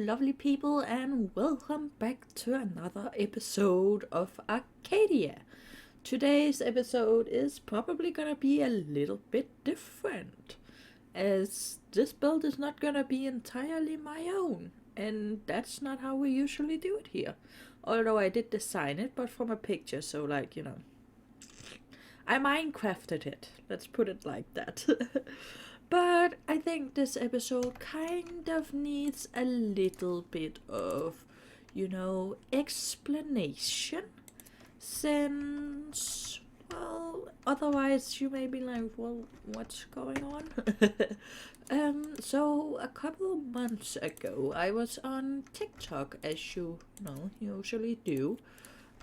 lovely people, and welcome back to another episode of Arcadia. Today's episode is probably gonna be a little bit different, as this build is not gonna be entirely my own, and that's not how we usually do it here. Although I did design it, but from a picture, so I Minecrafted it, let's put it like that. But I think this episode kind of needs a little bit of, explanation. Since, well, otherwise you may be like, well, what's going on? So a couple of months ago, I was on TikTok, as you usually do.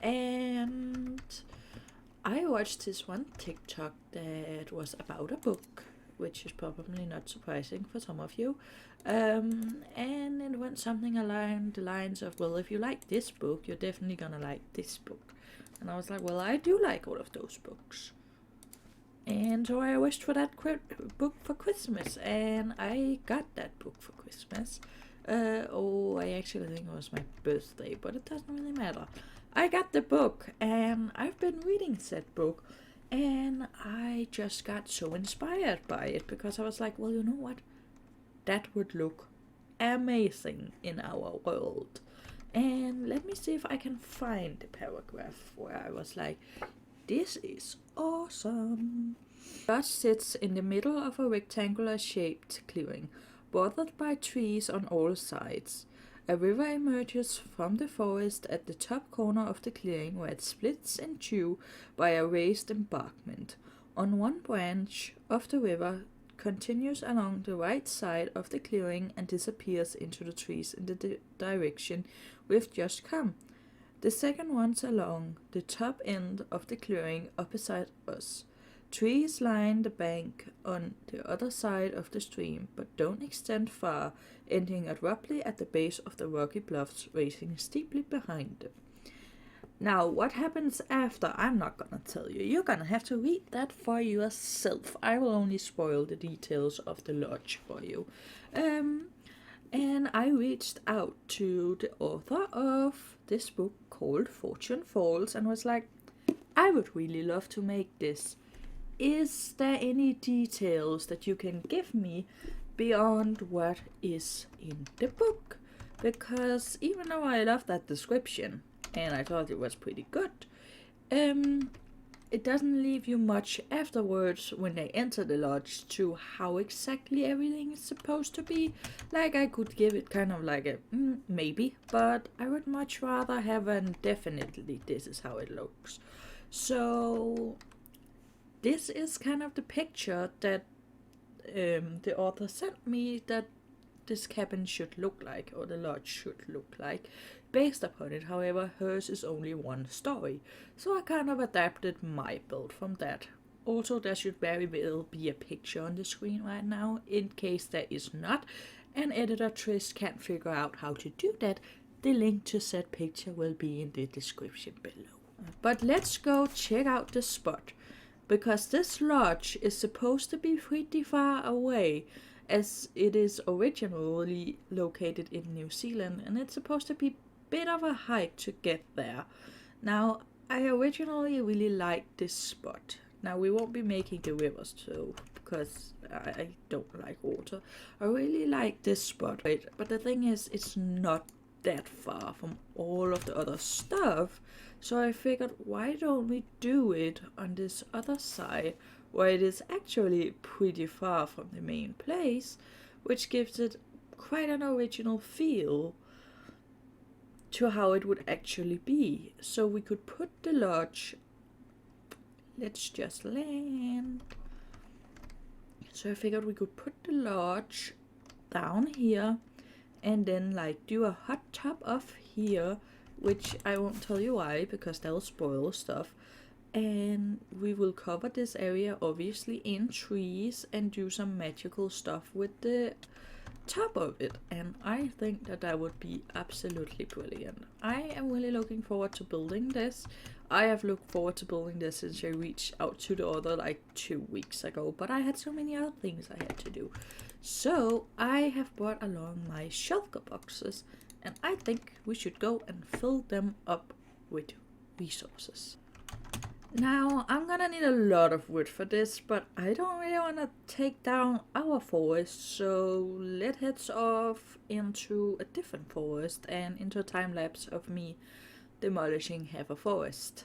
And I watched this one TikTok that was about a book, which is probably not surprising for some of you. And it went something along the lines of, well, if you like this book, you're definitely gonna like this book. And I was like, well, I do like all of those books. And so I wished for that book for Christmas, and I got that book for Christmas. I actually think it was my birthday, but it doesn't really matter. I got the book, and I've been reading said book. And I just got so inspired by it because I was like, well, you know what? That would look amazing in our world. And let me see if I can find the paragraph where I was like, this is awesome. It sits in the middle of a rectangular shaped clearing, bordered by trees on all sides. A river emerges from the forest at the top corner of the clearing, where it splits in two by a raised embankment. On one branch of the river continues along the right side of the clearing and disappears into the trees in the direction we've just come. The second one's along the top end of the clearing opposite us. Trees line the bank on the other side of the stream, but don't extend far, ending abruptly at the base of the rocky bluffs rising steeply behind them. Now, what happens after, I'm not gonna tell you. You're gonna have to read that for yourself. I will only spoil the details of the lodge for you. And I reached out to the author of this book called Fortune Falls and was like, I would really love to make this. Is there any details that you can give me beyond what is in the book? Because even though I love that description and I thought it was pretty good, it doesn't leave you much afterwards when they enter the lodge to how exactly everything is supposed to be. Like, I could give it kind of like a maybe, but I would much rather have an definitely this is how it looks. So this is kind of the picture that the author sent me that this cabin should look like, or the lodge should look like, based upon it. However, hers is only one story, so I kind of adapted my build from that. Also, there should very well be a picture on the screen right now. In case there is not, and editor Tris can't figure out how to do that, the link to said picture will be in the description below. But let's go check out the spot, because this lodge is supposed to be pretty far away, as it is originally located in New Zealand, and it's supposed to be a bit of a hike to get there. Now, I originally really liked this spot. Now, we won't be making the rivers too, because I don't like water. I really like this spot, but the thing is, it's not that far from all of the other stuff. So I figured, why don't we do it on this other side, where it is actually pretty far from the main place, which gives it quite an original feel to how it would actually be. So we could put the lodge, let's just land. So I figured we could put the lodge down here, and then like do a hot tub off here, which I won't tell you why, because that will spoil stuff. And we will cover this area obviously in trees and do some magical stuff with the top of it, and I think that that would be absolutely brilliant. I am really looking forward to building this. I have looked forward to building this since I reached out to the other like 2 weeks ago, but I had so many other things I had to do. So I have brought along my shulker boxes, and I think we should go and fill them up with resources. Now, I'm gonna need a lot of wood for this, but I don't really want to take down our forest, so let's head off into a different forest and into a time lapse of me demolishing half a forest.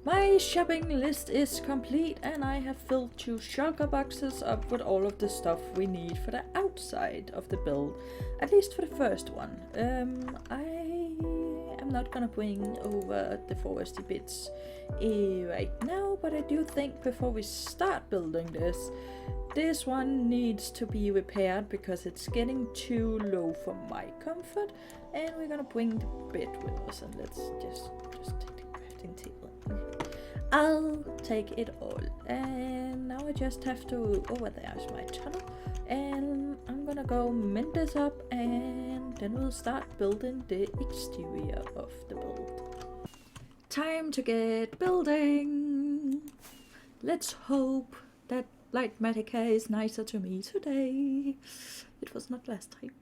My shopping list is complete, and I have filled 2 shulker boxes up with all of the stuff we need for the outside of the build, at least for the first one. I am not gonna bring over the foresty bits right now, but I do think before we start building this one needs to be repaired because it's getting too low for my comfort, and we're gonna bring the bed with us, and let's just take the crafting table. I'll take it all, and now I just have to, over there's my tunnel, and I'm gonna go mend this up, and then we'll start building the exterior of the build. Time to get building. Let's hope that Lightmatica is nicer to me today. It was not last time.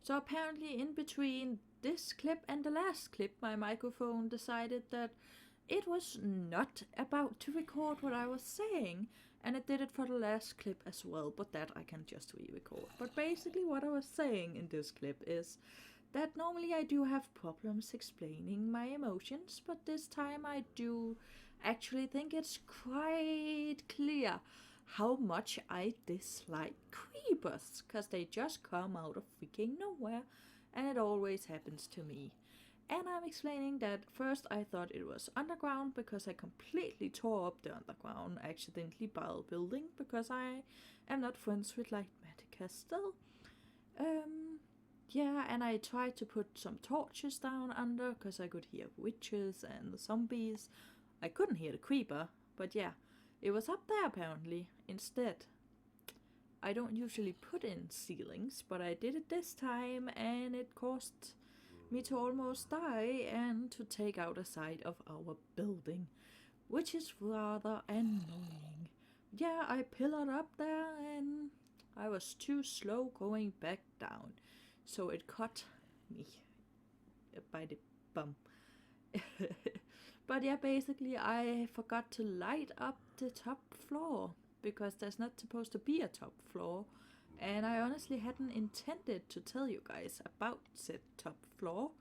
So apparently in between this clip and the last clip, my microphone decided that it was not about to record what I was saying, and it did it for the last clip as well, but that I can just re-record. But basically what I was saying in this clip is that normally I do have problems explaining my emotions, but this time I do actually think it's quite clear how much I dislike creepers, because they just come out of freaking nowhere, and it always happens to me. And I'm explaining that first I thought it was underground because I completely tore up the underground accidentally while building, because I am not friends with Lightmatica still. Yeah, and I tried to put some torches down under because I could hear witches and the zombies. I couldn't hear the creeper, but yeah, it was up there apparently instead. I don't usually put in ceilings, but I did it this time, and it caused me to almost die and to take out a side of our building, which is rather annoying. Yeah, I pillared up there and I was too slow going back down, so it caught me by the bum. But yeah, basically I forgot to light up the top floor, because there's not supposed to be a top floor, and I honestly hadn't intended to tell you guys about said top floor.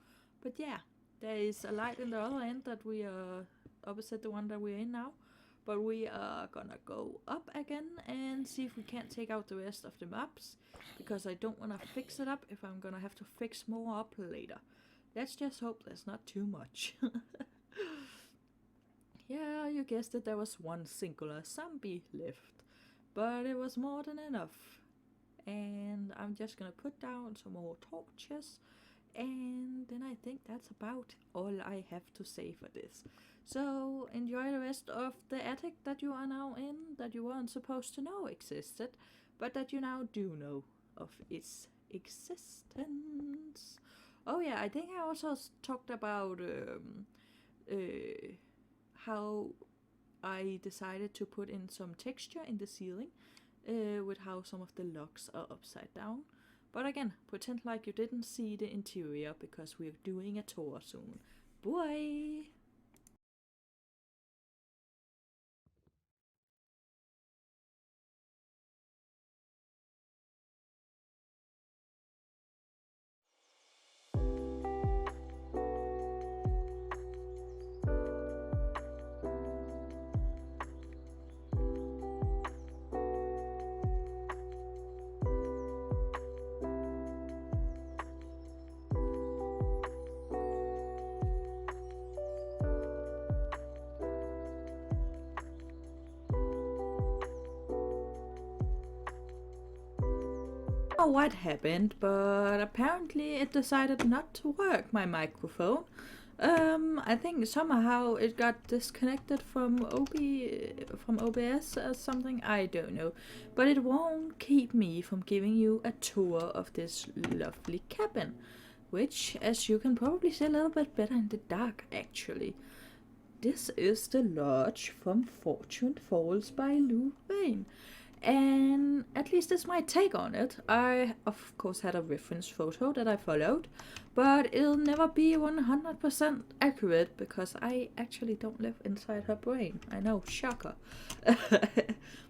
But yeah, there is a light in the other end that we are opposite the one that we're in now, but we are gonna go up again and see if we can't take out the rest of the maps, because I don't want to fix it up if I'm gonna have to fix more up later. Let's just hope there's not too much. Yeah, you guessed it, there was one singular zombie left, but it was more than enough. And I'm just gonna put down some more torches, and then I think that's about all I have to say for this. So enjoy the rest of the attic that you are now in, that you weren't supposed to know existed, but that you now do know of its existence. Oh yeah, I think I also talked about how I decided to put in some texture in the ceiling with how some of the logs are upside down. But again, pretend like you didn't see the interior, because we're doing a tour soon. Bye! Know what happened, but apparently it decided not to work, my microphone. I think somehow it got disconnected from OBS or something, I don't know. But it won't keep me from giving you a tour of this lovely cabin, which, as you can probably see a little bit better in the dark actually. This is the lodge from Fortune Falls by Vane. And at least that's my take on it. I, of course, had a reference photo that I followed, but it'll never be 100% accurate, because I actually don't live inside her brain. I know, shocker.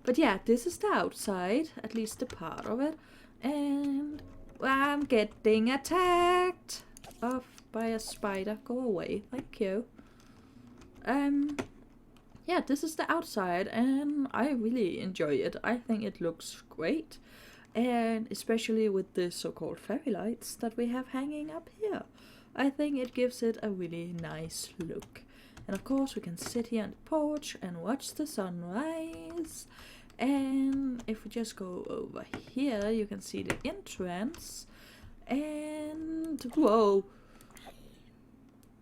But yeah, this is the outside, at least the part of it. And I'm getting attacked by a spider. Go away, thank you. Yeah, this is the outside, and I really enjoy it. I think it looks great, and especially with the so-called fairy lights that we have hanging up here. I think it gives it a really nice look. And of course we can sit here on the porch and watch the sunrise. And if we just go over here, you can see the entrance. And whoa,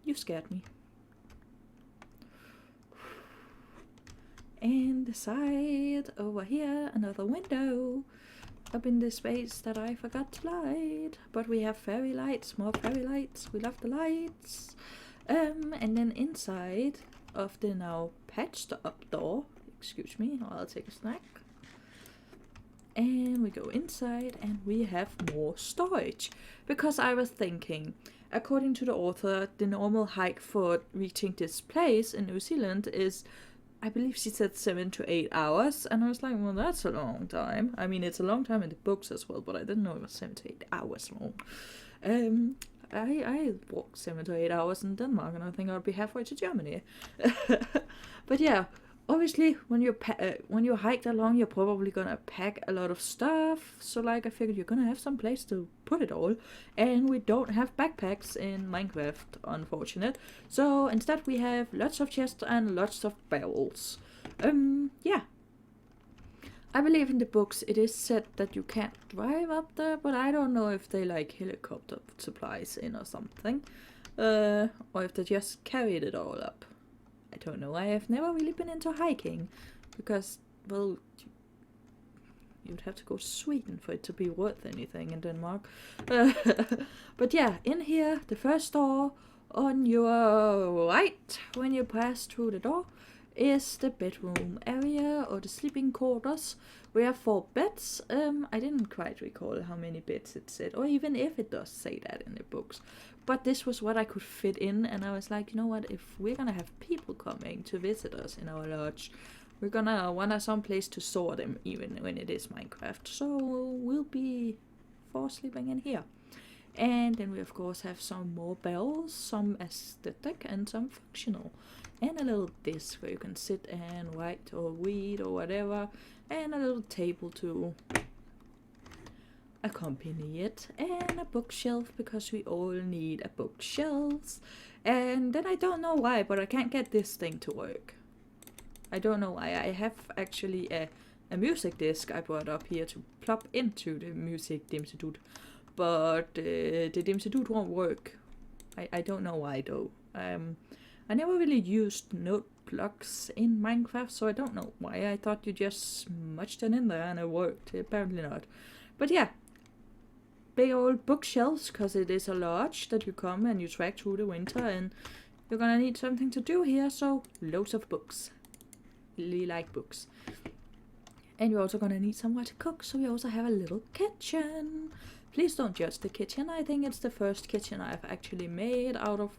you scared me. And the side over here, another window up in this space that I forgot to light. But we have fairy lights, more fairy lights. We love the lights. And then inside of the now patched up door, excuse me, I'll take a snack. And we go inside and we have more storage. Because I was thinking, according to the author, the normal hike for reaching this place in New Zealand is, I believe she said 7 to 8 hours. And I was like, well, that's a long time. I mean, it's a long time in the books as well, but I didn't know it was 7 to 8 hours long. I walked 7 to 8 hours in Denmark, and I think I'll be halfway to Germany. But yeah, obviously, when you hike that long, you're probably gonna pack a lot of stuff. So like, I figured you're gonna have some place to put it all, and we don't have backpacks in Minecraft, unfortunate. So instead, we have lots of chests and lots of barrels. Yeah. I believe in the books it is said that you can't drive up there, but I don't know if they like helicopter supplies in or something. Or if they just carried it all up. I don't know. I have never really been into hiking because, well, you'd have to go to Sweden for it to be worth anything in Denmark. But yeah, in here, the first door on your right when you pass through the door is the bedroom area or the sleeping quarters. We have 4 beds. I didn't quite recall how many beds it said, or even if it does say that in the books. But this was what I could fit in, and I was like, you know what, if we're gonna have people coming to visit us in our lodge, we're gonna want some place to store them, even when it is Minecraft. So we'll be 4 sleeping in here. And then we of course have some more bells, some aesthetic and some functional. And a little desk where you can sit and write or read or whatever. And a little table to accompany it. And a bookshelf, because we all need a bookshelf. And then I don't know why, but I can't get this thing to work. I don't know why. I have actually a music disc I brought up here to plop into the music dimsedut. But the dimsedut won't work. I don't know why though. I never really used note blocks in Minecraft, so I don't know why. I thought you just smudged it in there and it worked. Apparently not. But yeah, big old bookshelves, because it is a lodge that you come and you trek through the winter, and you're gonna need something to do here, so loads of books. Really like books. And you're also gonna need somewhere to cook, so we also have a little kitchen. Please don't judge the kitchen. I think it's the first kitchen I've actually made out of,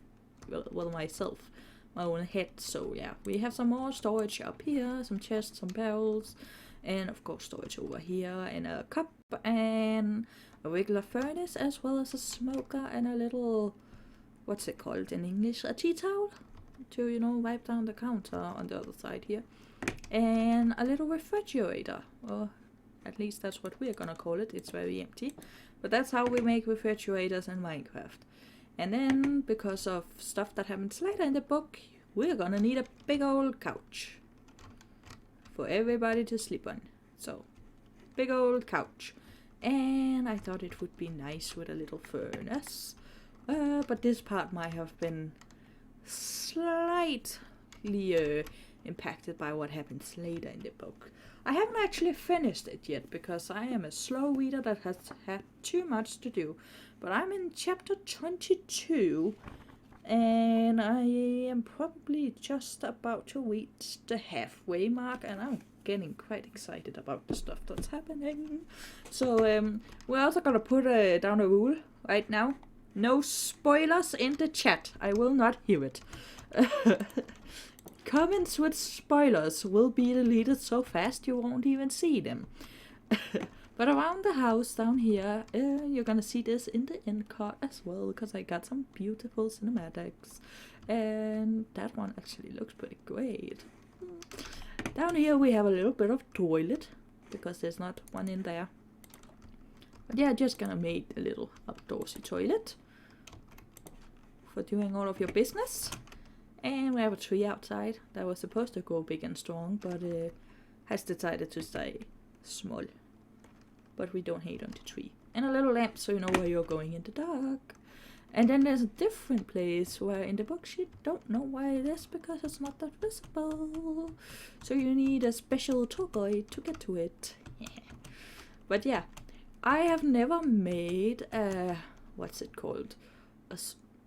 well, myself. My own head. So yeah, we have some more storage up here, some chests, some barrels, and of course storage over here, and a cup, and a regular furnace, as well as a smoker, and a little, what's it called in English, a tea towel, to, you know, wipe down the counter on the other side here, and a little refrigerator, or at least that's what we're gonna call it. It's very empty, but that's how we make refrigerators in Minecraft. And then, because of stuff that happens later in the book, we're gonna need a big old couch for everybody to sleep on. So, big old couch. And I thought it would be nice with a little furnace. But this part might have been slightly impacted by what happens later in the book. I haven't actually finished it yet because I am a slow reader that has had too much to do. But I'm in chapter 22 and I am probably just about to reach the halfway mark, and I'm getting quite excited about the stuff that's happening. So we're also gonna put down a rule right now. No spoilers in the chat. I will not hear it. Comments with spoilers will be deleted so fast you won't even see them. But around the house down here, you're gonna see this in the end card as well, because I got some beautiful cinematics. And that one actually looks pretty great. Down here we have a little bit of toilet, because there's not one in there. But yeah, just gonna make a little outdoorsy toilet for doing all of your business. And we have a tree outside that was supposed to go big and strong, but has decided to stay small. But we don't hate on the tree. And a little lamp so you know where you're going in the dark. And then there's a different place where in the book she don't know why it is, because it's not that visible. So you need a special tour guide to get to it. But yeah, I have never made a, what's it called?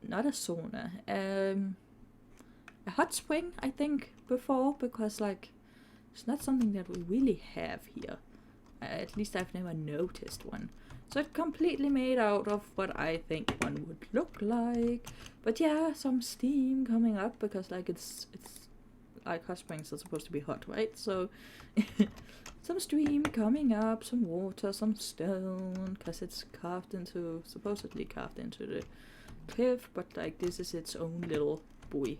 Not a sauna. A hot spring, I think, before, because like it's not something that we really have here. At least I've never noticed one. So it's completely made out of what I think one would look like. But yeah, some steam coming up because like it's like hot springs are supposed to be hot, right? So some stream coming up, some water, some stone, because it's supposedly carved into the cliff, but like this is its own little buoy.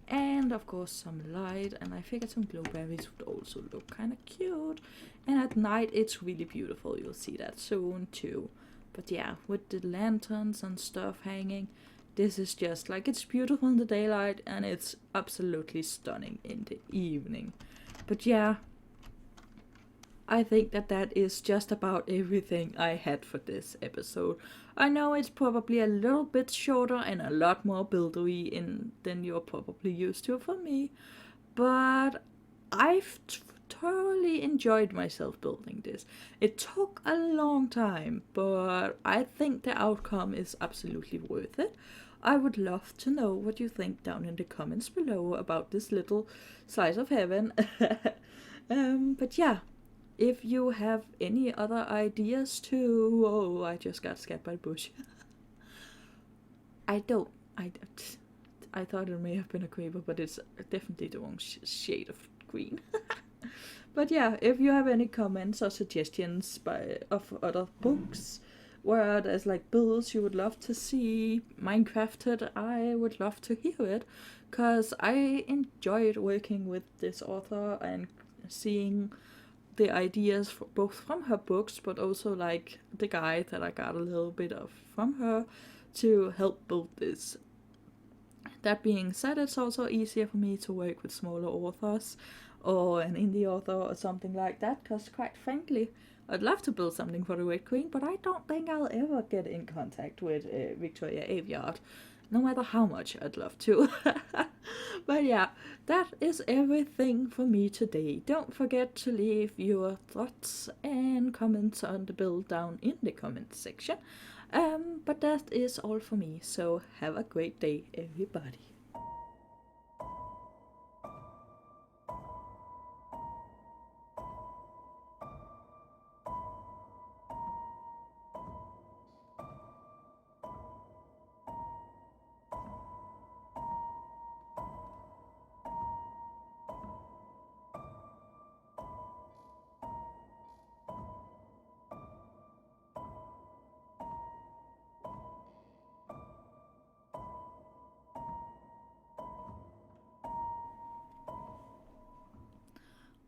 And of course some light, and I figured some glowberries would also look kind of cute. And at night it's really beautiful, you'll see that soon too. But yeah, with the lanterns and stuff hanging, this is just like, it's beautiful in the daylight and it's absolutely stunning in the evening. But yeah, I think that is just about everything I had for this episode. I know it's probably a little bit shorter and a lot more buildery than you're probably used to from me, but I've thoroughly enjoyed myself building this. It took a long time, but I think the outcome is absolutely worth it. I would love to know what you think down in the comments below about this little slice of heaven. But yeah, if you have any other ideas too... Oh, I just got scared by the bush. I thought it may have been a creeper, but it's definitely the wrong shade of green. But yeah, if you have any comments or suggestions of other books where there's like builds you would love to see Minecrafted, I would love to hear it, because I enjoyed working with this author and seeing the ideas both from her books, but also like the guide that I got a little bit of from her to help build this. That being said, it's also easier for me to work with smaller authors or an indie author or something like that, because quite frankly, I'd love to build something for the Red Queen, but I don't think I'll ever get in contact with Victoria Aveyard, no matter how much I'd love to. But yeah, that is everything for me today. Don't forget to leave your thoughts and comments on the build down in the comments section. But that is all for me, so have a great day, everybody.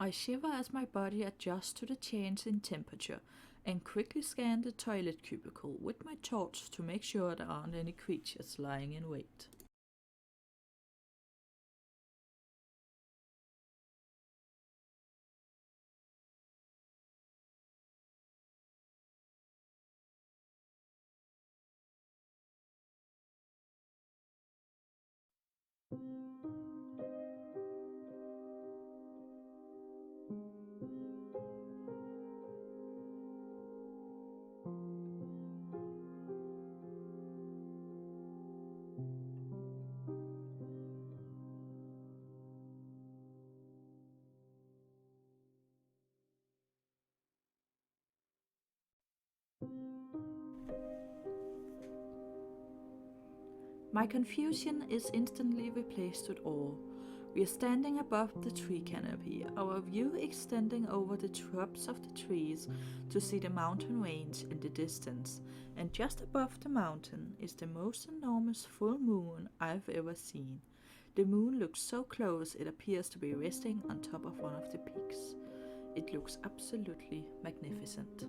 I shiver as my body adjusts to the change in temperature and quickly scan the toilet cubicle with my torch to make sure there aren't any creatures lying in wait. My confusion is instantly replaced with awe. We are standing above the tree canopy, our view extending over the tops of the trees to see the mountain range in the distance, and just above the mountain is the most enormous full moon I've ever seen. The moon looks so close it appears to be resting on top of one of the peaks. It looks absolutely magnificent.